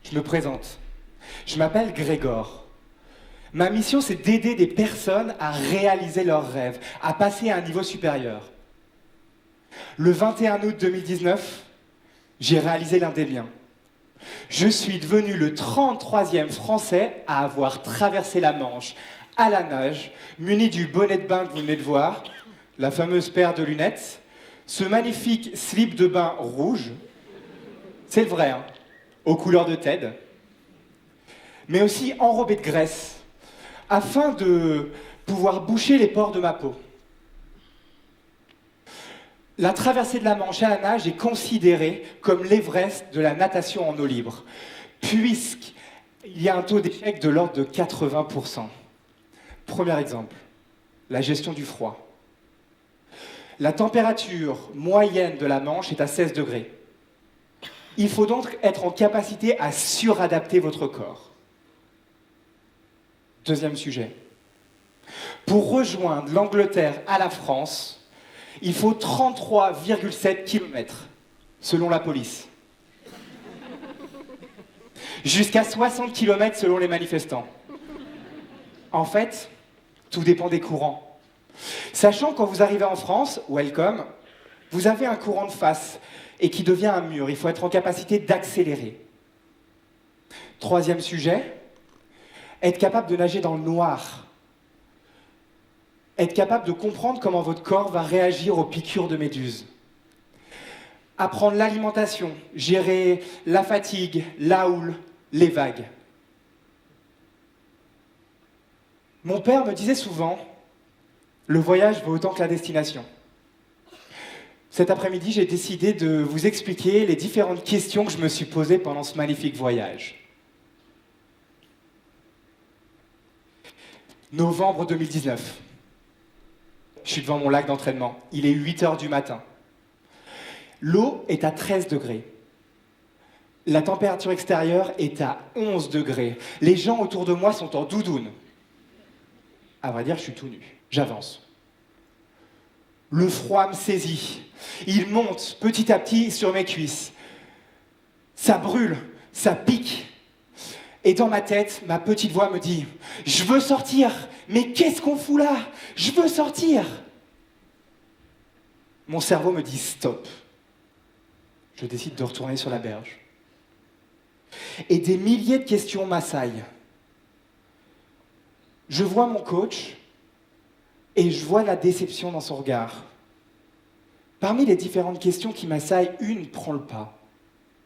Je me présente. Je m'appelle Grégor. Ma mission, c'est d'aider des personnes à réaliser leurs rêves, à passer à un niveau supérieur. Le 21 août 2019, j'ai réalisé l'un des miens. Je suis devenu le 33e Français à avoir traversé la Manche à la nage, muni du bonnet de bain que vous venez de voir, la fameuse paire de lunettes, ce magnifique slip de bain rouge, c'est le vrai, hein, aux couleurs de Ted, mais aussi enrobé de graisse, afin de pouvoir boucher les pores de ma peau. La traversée de la Manche à la nage est considérée comme l'Everest de la natation en eau libre, puisqu'il y a un taux d'échec de l'ordre de 80%. Premier exemple, la gestion du froid. La température moyenne de la Manche est à 16 degrés. Il faut donc être en capacité à suradapter votre corps. Deuxième sujet. Pour rejoindre l'Angleterre à la France, il faut 33,7 km, selon la police. Jusqu'à 60 km selon les manifestants. En fait, tout dépend des courants. Sachant que quand vous arrivez en France, welcome, vous avez un courant de face et qui devient un mur. Il faut être en capacité d'accélérer. Troisième sujet, être capable de nager dans le noir. Être capable de comprendre comment votre corps va réagir aux piqûres de méduses. Apprendre l'alimentation, gérer la fatigue, la houle, les vagues. Mon père me disait souvent, le voyage vaut autant que la destination. Cet après-midi, j'ai décidé de vous expliquer les différentes questions que je me suis posées pendant ce magnifique voyage. Novembre 2019. Je suis devant mon lac d'entraînement. Il est 8h du matin. L'eau est à 13 degrés. La température extérieure est à 11 degrés. Les gens autour de moi sont en doudoune. À vrai dire, je suis tout nu. J'avance. Le froid me saisit. Il monte petit à petit sur mes cuisses. Ça brûle, ça pique. Et dans ma tête, ma petite voix me dit « Je veux sortir, mais qu'est-ce qu'on fout là? Je veux sortir !» Mon cerveau me dit « Stop !» Je décide de retourner sur la berge. Et des milliers de questions m'assaillent. Je vois mon coach et je vois la déception dans son regard. Parmi les différentes questions qui m'assaillent, une prend le pas.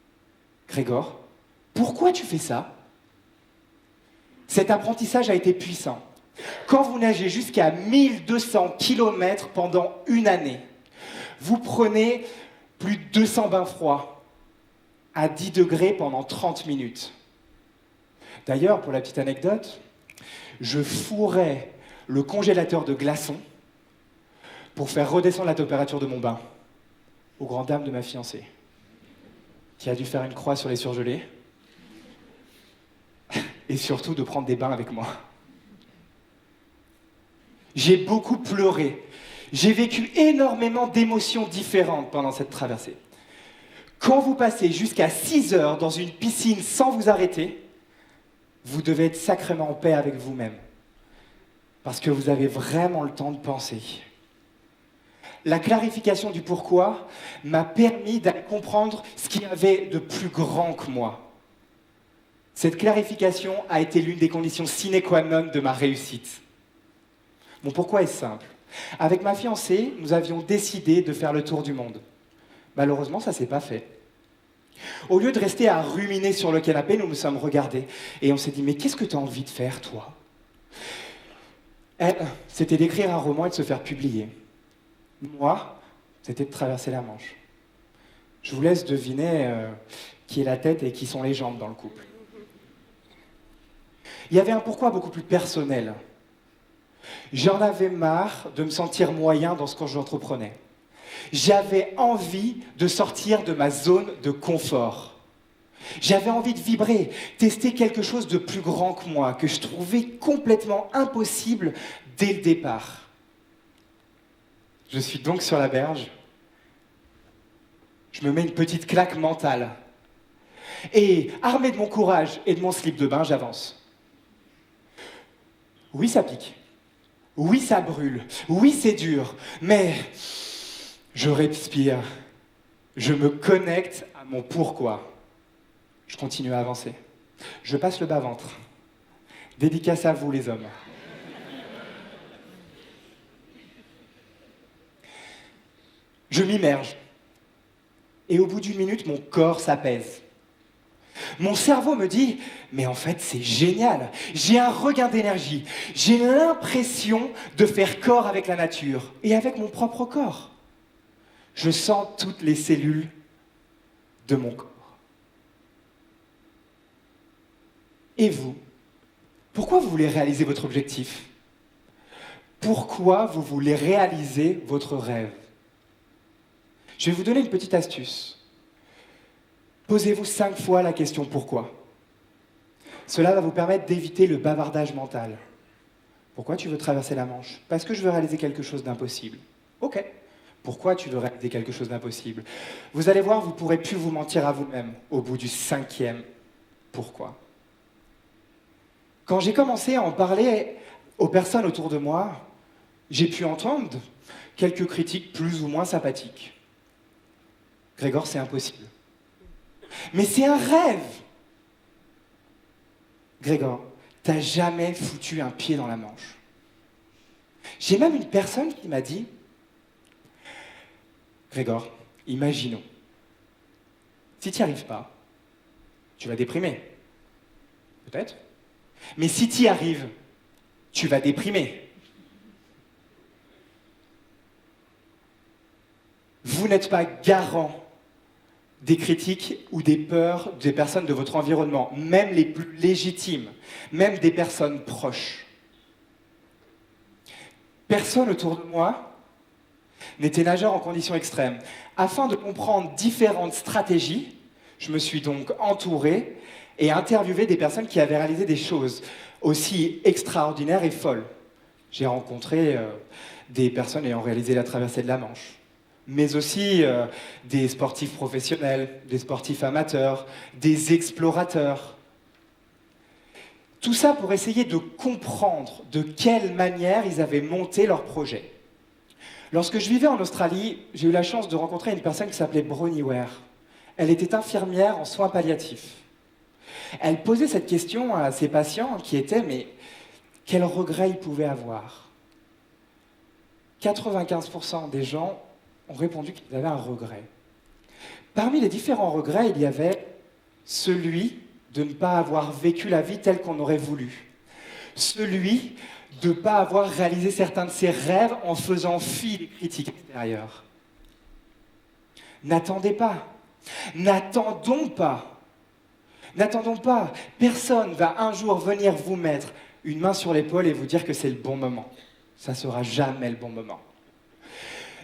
« Grégor, pourquoi tu fais ça ?» Cet apprentissage a été puissant. Quand vous nagez jusqu'à 1200 km pendant une année, vous prenez plus de 200 bains froids à 10 degrés pendant 30 minutes. D'ailleurs, pour la petite anecdote, je fourrais le congélateur de glaçons pour faire redescendre la température de mon bain, aux grandes dames de ma fiancée, qui a dû faire une croix sur les surgelés, et surtout de prendre des bains avec moi. J'ai beaucoup pleuré. J'ai vécu énormément d'émotions différentes pendant cette traversée. Quand vous passez jusqu'à 6 heures dans une piscine sans vous arrêter, vous devez être sacrément en paix avec vous-même. Parce que vous avez vraiment le temps de penser. La clarification du pourquoi m'a permis d'aller comprendre ce qu'il y avait de plus grand que moi. Cette clarification a été l'une des conditions sine qua non de ma réussite. Mon pourquoi est simple. Avec ma fiancée, nous avions décidé de faire le tour du monde. Malheureusement, ça ne s'est pas fait. Au lieu de rester à ruminer sur le canapé, nous nous sommes regardés et on s'est dit « Mais qu'est-ce que tu as envie de faire, toi ?» Elle, c'était d'écrire un roman et de se faire publier. Moi, c'était de traverser la Manche. Je vous laisse deviner qui est la tête et qui sont les jambes dans le couple. Il y avait un pourquoi beaucoup plus personnel. J'en avais marre de me sentir moyen dans ce que j'entreprenais. J'avais envie de sortir de ma zone de confort. J'avais envie de vibrer, tester quelque chose de plus grand que moi, que je trouvais complètement impossible dès le départ. Je suis donc sur la berge. Je me mets une petite claque mentale. Et armé de mon courage et de mon slip de bain, j'avance. Oui, ça pique. Oui, ça brûle. Oui, c'est dur. Mais je respire. Je me connecte à mon pourquoi. Je continue à avancer. Je passe le bas-ventre. Dédicace à vous, les hommes. Je m'immerge. Et au bout d'une minute, mon corps s'apaise. Mon cerveau me dit, mais en fait, c'est génial. J'ai un regain d'énergie. J'ai l'impression de faire corps avec la nature et avec mon propre corps. Je sens toutes les cellules de mon corps. Et vous, pourquoi vous voulez réaliser votre objectif? Pourquoi vous voulez réaliser votre rêve? Je vais vous donner une petite astuce. Posez-vous 5 fois la question pourquoi. Cela va vous permettre d'éviter le bavardage mental. Pourquoi tu veux traverser la Manche? Parce que je veux réaliser quelque chose d'impossible. Ok. Pourquoi tu veux réaliser quelque chose d'impossible? Vous allez voir, vous ne pourrez plus vous mentir à vous-même au bout du 5e pourquoi. Quand j'ai commencé à en parler aux personnes autour de moi, j'ai pu entendre quelques critiques plus ou moins sympathiques. Grégoire, c'est impossible. Mais c'est un rêve. Grégoire, t'as jamais foutu un pied dans la Manche. J'ai même une personne qui m'a dit, Grégoire, imaginons, si tu n'y arrives pas, tu vas déprimer. Peut-être. Mais si tu y arrives, tu vas déprimer. Vous n'êtes pas garant des critiques ou des peurs des personnes de votre environnement, même les plus légitimes, même des personnes proches. Personne autour de moi n'était nageur en conditions extrêmes. Afin de comprendre différentes stratégies, je me suis donc entouré et interviewé des personnes qui avaient réalisé des choses aussi extraordinaires et folles. J'ai rencontré des personnes ayant réalisé la traversée de la Manche, mais aussi des sportifs professionnels, des sportifs amateurs, des explorateurs. Tout ça pour essayer de comprendre de quelle manière ils avaient monté leur projet. Lorsque je vivais en Australie, j'ai eu la chance de rencontrer une personne qui s'appelait Bronnie Ware. Elle était infirmière en soins palliatifs. Elle posait cette question à ses patients qui étaient, mais quel regret ils pouvaient avoir? 95% des gens ont répondu qu'ils avaient un regret. Parmi les différents regrets, il y avait celui de ne pas avoir vécu la vie telle qu'on aurait voulu. Celui de ne pas avoir réalisé certains de ses rêves en faisant fi des critiques extérieures. N'attendez pas. N'attendons pas. N'attendons pas. Personne ne va un jour venir vous mettre une main sur l'épaule et vous dire que c'est le bon moment. Ça ne sera jamais le bon moment.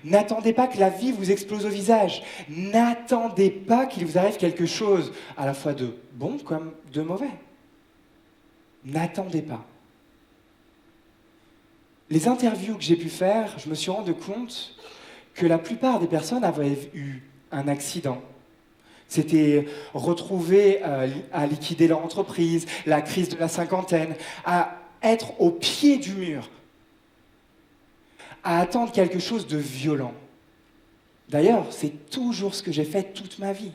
N'attendez pas que la vie vous explose au visage. N'attendez pas qu'il vous arrive quelque chose à la fois de bon comme de mauvais. N'attendez pas. Les interviews que j'ai pu faire, je me suis rendu compte que la plupart des personnes avaient eu un accident. S'étaient retrouvées à liquider leur entreprise, la crise de la cinquantaine, à être au pied du mur, à attendre quelque chose de violent. D'ailleurs, c'est toujours ce que j'ai fait toute ma vie.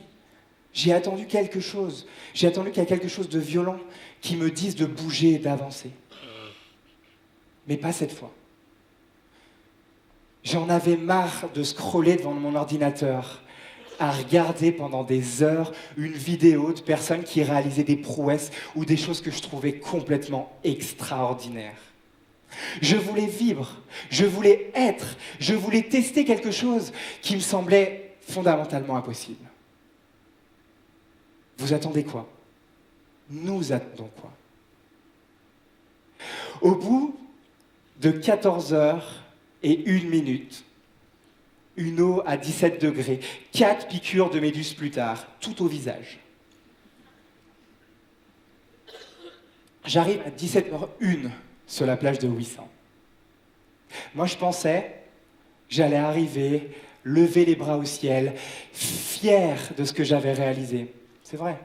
J'ai attendu quelque chose. J'ai attendu qu'il y ait quelque chose de violent qui me dise de bouger et d'avancer. Mais pas cette fois. J'en avais marre de scroller devant mon ordinateur, à regarder pendant des heures une vidéo de personnes qui réalisaient des prouesses ou des choses que je trouvais complètement extraordinaires. Je voulais vivre, je voulais être, je voulais tester quelque chose qui me semblait fondamentalement impossible. Vous attendez quoi? Nous attendons quoi? Au bout de 14 heures et 1 minute, une eau à 17 degrés, 4 piqûres de méduse plus tard, tout au visage. J'arrive à 17h01 sur la plage de Ouessant. Moi, je pensais que j'allais arriver, lever les bras au ciel, fier de ce que j'avais réalisé. C'est vrai,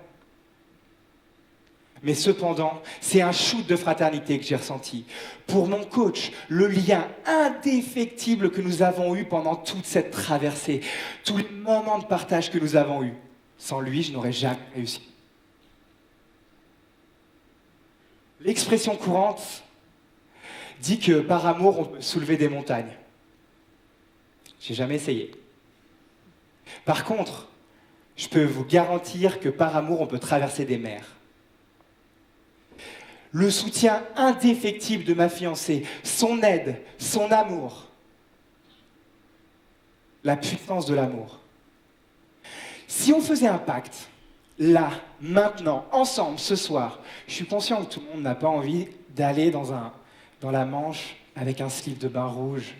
Mais cependant, c'est un shoot de fraternité que j'ai ressenti. Pour mon coach, le lien indéfectible que nous avons eu pendant toute cette traversée, tous les moments de partage que nous avons eus. Sans lui, je n'aurais jamais réussi. L'expression courante dit que par amour, on peut soulever des montagnes. J'ai jamais essayé. Par contre, je peux vous garantir que par amour, on peut traverser des mers. Le soutien indéfectible de ma fiancée, son aide, son amour, la puissance de l'amour. Si on faisait un pacte, là, maintenant, ensemble, ce soir, je suis conscient que tout le monde n'a pas envie d'aller dans la Manche avec un slip de bain rouge.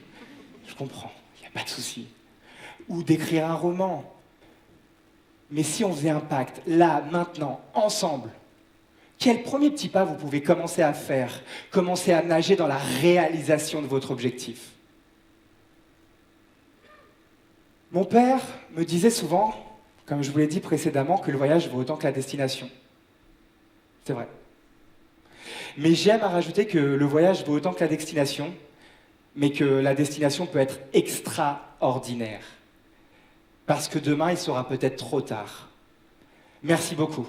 Je comprends, il n'y a pas de souci. Ou d'écrire un roman. Mais si on faisait un pacte, là, maintenant, ensemble, quel premier petit pas vous pouvez commencer à faire, commencer à nager dans la réalisation de votre objectif? Mon père me disait souvent, comme je vous l'ai dit précédemment, que le voyage vaut autant que la destination. C'est vrai. Mais j'aime à rajouter que le voyage vaut autant que la destination, mais que la destination peut être extraordinaire. Parce que demain, il sera peut-être trop tard. Merci beaucoup.